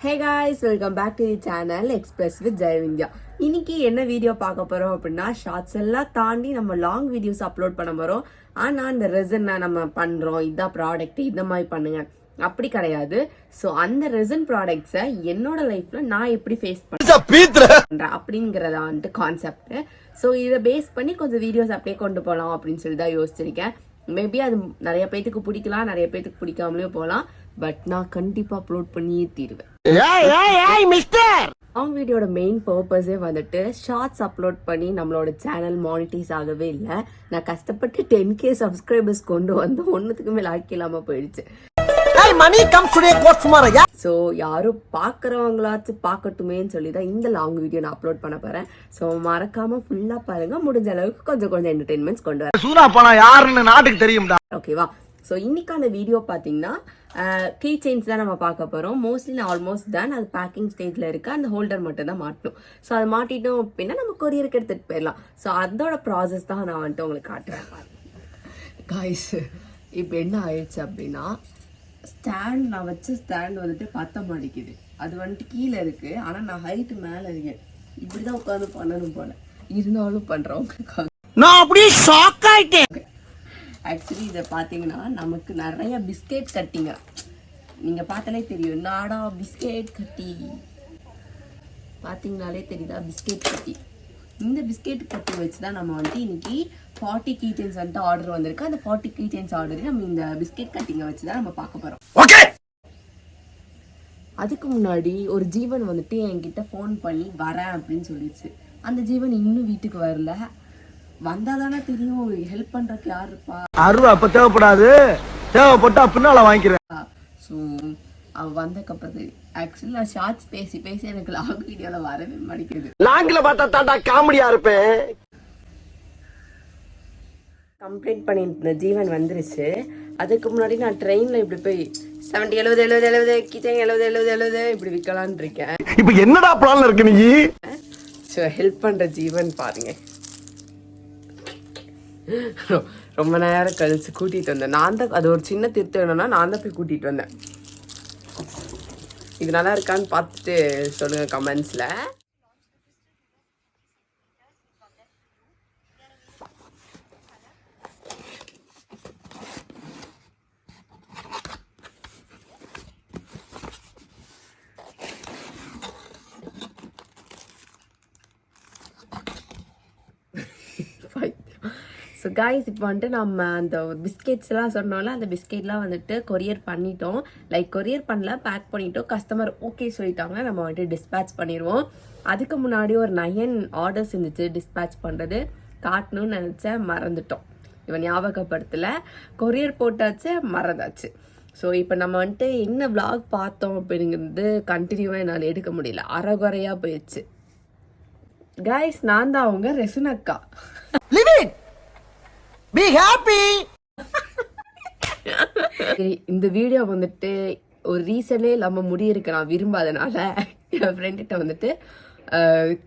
Hey guys, welcome back to the channel Express with Jayavindya. இன்னைக்கு என்ன video பார்க்க போறோம் அப்படின்னா ஷார்ட்ஸ் எல்லாம் தாண்டி நம்ம லாங் வீடியோஸ் அப்லோட் பண்ண போறோம். ஆனா இந்த ரெசன் நம்ம பண்றோம், இதான் ப்ராடக்ட், இந்த மாதிரி பண்ணுங்க அப்படி கிடையாது. ஸோ அந்த ரெசன் ப்ராடக்ட்ஸை என்னோட லைஃப்ல நான் எப்படி ஃபேஸ் பண்றேன் அப்படிங்கறத வந்துட்டு கான்செப்ட். ஸோ இதை பேஸ் பண்ணி கொஞ்சம் வீடியோஸ் அப்படியே கொண்டு போகலாம் அப்படின்னு சொல்லி தான் யோசிச்சிருக்கேன். மேபி அது நிறைய பேத்துக்கு பிடிக்கலாம், நிறைய பேத்துக்கு பிடிக்காமலே போகலாம். பட் நான் கண்டிப்பா அப்லோட் பண்ணியே தீருவேன். அவங்க வீடியோட மெயின் பர்பஸே வந்துட்டு ஷார்ட்ஸ் அப்லோட் பண்ணி நம்மளோட சேனல் மானிட்டைஸ் ஆகவே இல்லை. நான் கஷ்டப்பட்டு 10K சப்ஸ்கிரைபர்ஸ் கொண்டு வந்து ஒன்னுத்துக்குமே லாய்க்கு இல்லாம போயிடுச்சு. ஸோ யாரும் பாக்குறவங்களாச்சும் பார்க்கட்டுமேன்னு சொல்லி தான் இந்த லாங் வீடியோ நான் அப்லோட் பண்ண போறேன். ஸோ மறக்காம ஃபுல்லா பாருங்க, முடிஞ்ச அளவுக்கு கொஞ்சம் கொஞ்சம் என்டர்டைன்மெண்ட்ஸ் கொண்டு வரேன். ஓகேவா? ஸோ இன்னைக்கான வீடியோ பார்த்தீங்கன்னா கீ செயின்ஸ் தான் நம்ம பார்க்க போகிறோம். மோஸ்ட்லி நான் ஆல்மோஸ்ட் தான் அது பேக்கிங் ஸ்டேஜில் இருக்கு. அந்த ஹோல்டர் மட்டும் தான் மாட்டணும். ஸோ அதை மாட்டிட்டோம் அப்படின்னா நம்ம கொரியருக்கு எடுத்துகிட்டு போயிடலாம். ஸோ அதோட ப்ராசஸ் தான் நான் வந்துட்டு உங்களுக்கு காட்டுறேன். காய்ஸ் இப்போ என்ன ஆயிடுச்சு அப்படின்னா நான் வச்ச ஸ்டாண்ட் வந்துட்டு பத்த மாட்டேங்குது. அது வந்துட்டு கீழே இருக்கு, ஆனால் நான் ஹைட்டு மேலே இருக்கேன். இப்படிதான் உட்காந்து பண்ணணும் போல, இருந்தாலும் பண்றவங்க நான் அப்படியே ஷாக் ஆயிட்டேன். ஆக்சுவலி இதை பார்த்தீங்கன்னா நமக்கு நிறைய பிஸ்கெட் கட்டிங்க நீங்க பார்த்தாலே தெரியும். நாடா பிஸ்கெட் கட்டி பார்த்தீங்கனாலே தெரியுதா? பிஸ்கெட் கட்டி. இந்த பிஸ்கெட் கட்டி வச்சு தான் நம்ம வந்துட்டு இன்னைக்கு 40 கீ செயின்ஸ் வந்துட்டு ஆர்டர் வந்திருக்கு. அந்த 40 கீ செயின்ஸ் ஆர்டர் நம்ம இந்த பிஸ்கெட் கட்டிங்க வச்சு தான் நம்ம பார்க்க போறோம். அதுக்கு முன்னாடி ஒரு ஜீவன் வந்துட்டு என்கிட்ட ஃபோன் பண்ணி வரேன் அப்படின்னு சொல்லிடுச்சு. அந்த ஜீவன் இன்னும் வீட்டுக்கு வரல. வந்தாதானே தெரியும் ஹெல்ப் பண்றதுக்கு யாரு இருப்பா. அருவா அப்ப தேவைப்படாது, தேவைப்பட்டா பின்னால வாங்கிக்கிறேன். ஸோ அவ வந்தக்கப்புறம் ஆக்சுவலி நான் ஷார்ட்ஸ் பேசி பேசி எனக்கு லாங் வீடியோல வரவே மாட்டேங்குது. லாங்ல பார்த்தா தாண்டா காமெடியா இருப்பேன். கம்ப்ளீட் பண்ணிட்டு ஜீவன் வந்துருச்சு. அதுக்கு முன்னாடி நான் ட்ரெயின்ல இப்படி போய் 70 70 70 70 கிச்சன் 70 70 70 இப்படி விற்கலான்னு இருக்கேன். இப்ப என்னடா பிளான்ல இருக்கு நீ? ஸோ ஹெல்ப் பண்ற ஜீவன் பாருங்க, ரொம்ப நேரம் கழிச்சு கூட்டிட்டு வந்தேன். நான் தான் அது ஒரு சின்ன திருத்தம் வேணும்னா நான் தான் போய் கூட்டிட்டு வந்தேன். இது நல்லா இருக்கான்னு பார்த்துட்டு சொல்லுங்க கமெண்ட்ஸ்ல. ஸோ காய்ஸ் இப்போ வந்துட்டு நம்ம அந்த பிஸ்கெட்ஸ்லாம் சொன்னோம்ல, அந்த பிஸ்கெட்லாம் வந்துட்டு கொரியர் பண்ணிட்டோம். லைக் கொரியர் பண்ணல, பேக் பண்ணிட்டோம். கஸ்டமர் ஓகே சொல்லிட்டாங்க, நம்ம வந்துட்டு டிஸ்பேச் பண்ணிடுவோம். அதுக்கு முன்னாடி ஒரு 9 ஆர்டர்ஸ் இருந்துச்சு டிஸ்பேச் பண்ணுறது. காட்டணும்னு நினச்சேன், மறந்துட்டோம். இவன் ஞாபகப்படுத்தலை, கொரியர் போட்டாச்சு, மறந்தாச்சு. ஸோ இப்போ நம்ம வந்துட்டு என்ன vlog பார்த்தோம் அப்படிங்கிறது கண்டினியூவாக என்னால் எடுக்க முடியல, அரைகுறையாக போயிடுச்சு. காய்ஸ் நான் தான் அவங்க ரெசுனக்கா. Be happy. இந்த வீடியோ வந்துட்டு ஒரு ரீசனே இல்லாம முடியிருக்கு. நான் விரும்பாதனால என் ஃப்ரெண்ட்கிட்ட வந்துட்டு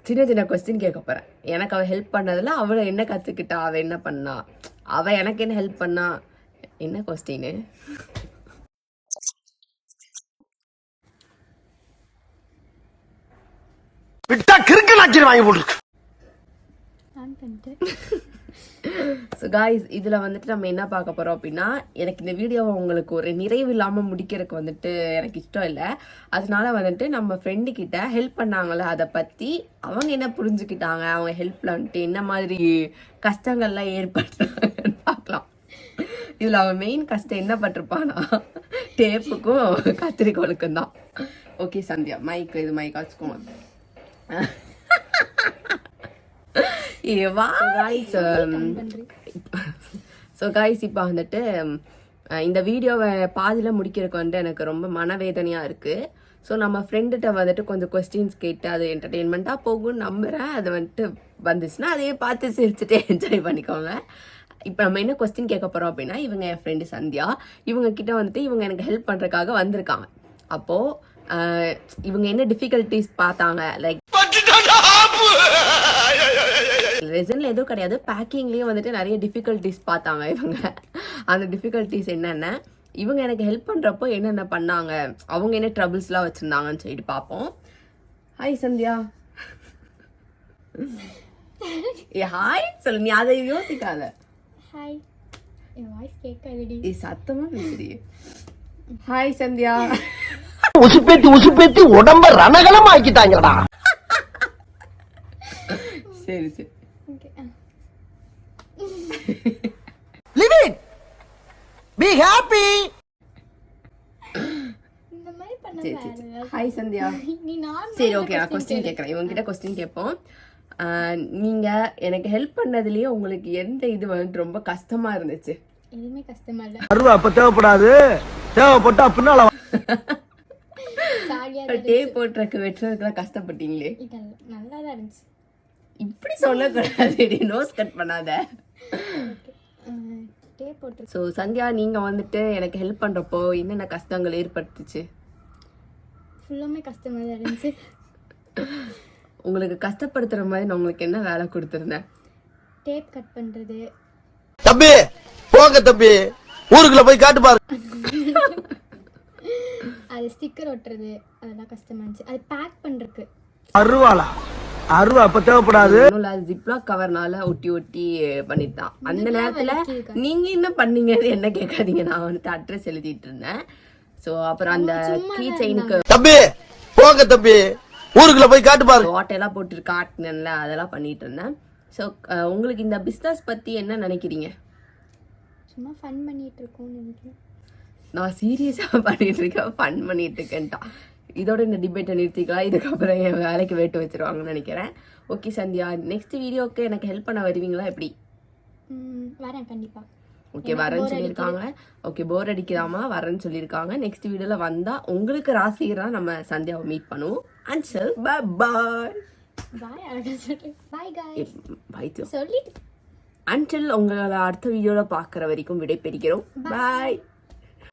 சின்ன சின்ன கொஸ்டின் கேட்க போறேன். எனக்கு அவ ஹெல்ப் பண்ணதுல அவளை என்ன கத்துக்கிட்டா, அவ என்ன பண்ணா, அவ எனக்கு என்ன ஹெல்ப் பண்ணா, என்ன கொஸ்டின்? விட்டா கிறுக்கு நாச்சி வாங்கி போட்டுருக்கு. ஸோ காய்ஸ் இதில் வந்துட்டு நம்ம என்ன பார்க்க போகிறோம் அப்படின்னா, எனக்கு இந்த வீடியோவை உங்களுக்கு ஒரு நிறைவு இல்லாமல் முடிக்கிறதுக்கு வந்துட்டு எனக்கு இஷ்டம் இல்லை. அதனால வந்துட்டு நம்ம ஃப்ரெண்டு கிட்ட ஹெல்ப் பண்ணாங்களே அதை பற்றி அவங்க என்ன புரிஞ்சுக்கிட்டாங்க, அவங்க ஹெல்ப்பில் வந்துட்டு என்ன மாதிரி கஷ்டங்கள்லாம் ஏற்படுறாங்கன்னு பார்க்கலாம். இதில் அவன் மெயின் கஷ்டம் என்ன பட்டிருப்பானா, டேப்புக்கும் கத்திரிக்கோளுக்கும் தான். ஓகே சந்தியா, மைக்கு இது மைக் வச்சுக்கோங்க. ஸோ காய்ஸ் இப்போ வந்துட்டு இந்த வீடியோவை பாதியில் முடிக்கிறதுக்கு வந்துட்டு எனக்கு ரொம்ப மனவேதனையாக இருக்குது. ஸோ நம்ம ஃப்ரெண்டுகிட்ட வந்துட்டு கொஞ்சம் கொஸ்டின்ஸ் கேட்டு அது என்டர்டெயின்மெண்ட்டாக போகும்னு நம்புகிறேன். அது வந்துட்டு வந்துச்சுன்னா அதையே பார்த்து சிரிச்சுட்டு என்ஜாய் பண்ணிக்கோங்க. இப்போ நம்ம என்ன கொஸ்டின் கேட்க போகிறோம் அப்படின்னா, இவங்க என் ஃப்ரெண்டு சந்தியா, இவங்க கிட்ட வந்துட்டு இவங்க எனக்கு ஹெல்ப் பண்ணுறதுக்காக வந்திருக்காங்க. அப்போது இவங்க என்ன டிஃபிகல்ட்டிஸ் பார்த்தாங்க, லைக் ரெசன்ல எதுவும் கிடையாது, பேக்கிங்லேயும் வந்துட்டு நிறைய டிஃபிகல்ட்டிஸ் பார்த்தாங்க இவங்க. அந்த டிஃபிகல்ட்டிஸ் என்னென்ன, இவங்க எனக்கு ஹெல்ப் பண்றப்போ என்னென்ன பண்ணாங்க, அவங்க என்ன ட்ரபிள்ஸ்லாம் வச்சிருந்தாங்கன்னு சொல்லிட்டு பார்ப்போம். ஹாய் சந்தியா. ஹாய் சொல்லு, நீ அதை யோசிக்காத. ஹாய், என் வாய்ஸ் கேட்காதடி. சத்தமா பேசுறீ. ஹாய் சந்தியா. உசுப்பேத்தி உடம்ப ரணகலம் ஆக்கிட்டாங்கடா. சரி சரி. Okay. Live it. Be happy. இந்த மாதிரி பண்ண சரி வேற சரி. ஏதாவது. ஹாய் சந்தியா. நீ நான் சரி ஓகே, நான் கொஸ்டின் கேட்குறேன். இவங்ககிட்ட கொஸ்டின் கேட்போம். நீங்க எனக்கு ஹெல்ப் பண்ணதுலயே உங்களுக்கு எந்த இது வந்து ரொம்ப கஷ்டமா இருந்துச்சு? எதுவுமே கஷ்டமா இல்ல. அருவா அப்ப தேவைப்படாது, தேவைப்பட்டா பின்னால ஜாலியா டேப் போட்டுறக்கு வெட்டுறதுக்குலாம் கஷ்டப்பட்டீங்களே. இதெல்லாம் நல்லா தான் இருந்துச்சு. இப்படி சொல்லக்கூடாது, நோஸ் கட் பண்ணாத. ஓகே, டேப் போட்டு ஸோ சந்தியா, நீங்க வந்துட்டு எனக்கு ஹெல்ப் பண்றப்போ என்னென்ன கஷ்டங்கள் ஏற்பட்டுச்சு? ஃபுல்லாமே கஷ்டமா தான் இருந்துச்சு. உங்களுக்கு கஷ்டப்படுத்துற மாதிரி நான் உங்களுக்கு என்ன வேலை கொடுத்துருந்தேன்? டேப் கட் பண்றது, தம்பி போங்க தம்பி, ஊருக்குள்ள போய் காட்டு பாரு. அது ஸ்டிக்கர் ஒட்டுறது, அதெல்லாம் கஷ்டமா இருந்துச்சு. அது பேக் பண்றதுக்கு அருவாளா, அருவா அப்ப தேவைப்படாது. ஜிப்லாக் கவர்னால ஒட்டி ஒட்டி பண்ணிட்டான். அந்த நேரத்துல நீங்க என்ன பண்ணீங்கன்னு என்ன கேட்காதீங்க, நான் வந்துட்டு அட்ரஸ் எழுதிட்டு இருந்தேன். ஸோ அப்புறம் அந்த கீ செயினுக்கு தம்பி போங்க தம்பி, ஊருக்குள்ள போய் காட்டு பாரு. ஓட்டையெல்லாம் போட்டு காட்டினேன்ல, அதெல்லாம் பண்ணிட்டு இருந்தேன். ஸோ உங்களுக்கு இந்த பிஸ்னஸ் பத்தி என்ன நினைக்கிறீங்க? சும்மா ஃபன் பண்ணிட்டு இருக்கோம்னு நினைக்கிறேன். நான் சீரியஸாக பண்ணிட்டு இருக்கேன், ஃபன் பண்ணிட்டு இருக்கேன்ட்டா. இதோட இந்த டிபேட்டை நிறுத்திக்கலாம். இதுக்கப்புறம் என் வேலைக்கு வேட்டு வச்சிருவாங்கன்னு நினைக்கிறேன். ஓகே சந்தியா, நெக்ஸ்ட் வீடியோக்கு எனக்கு ஹெல்ப் பண்ண வருவீங்களா எப்படி? வரேன் கண்டிப்பா. ஓகே வரேன்னு சொல்லியிருக்காங்க. ஓகே, போர் அடிக்கிறாமா வரேன்னு சொல்லியிருக்காங்க. நெக்ஸ்ட் வீடியோல வந்தா உங்களுக்கு ராசிகரா நம்ம சந்தியாவை மீட் பண்ணுவோம். அன்சல் பாய் பாய். பாய் அழகா சொல்லு. பாய் गाइस. பாய் சொல்லிட்டு அன்டில் உங்களை அடுத்த வீடியோல பார்க்குற வரைக்கும் விடை பெறுகிறோம். பாய்.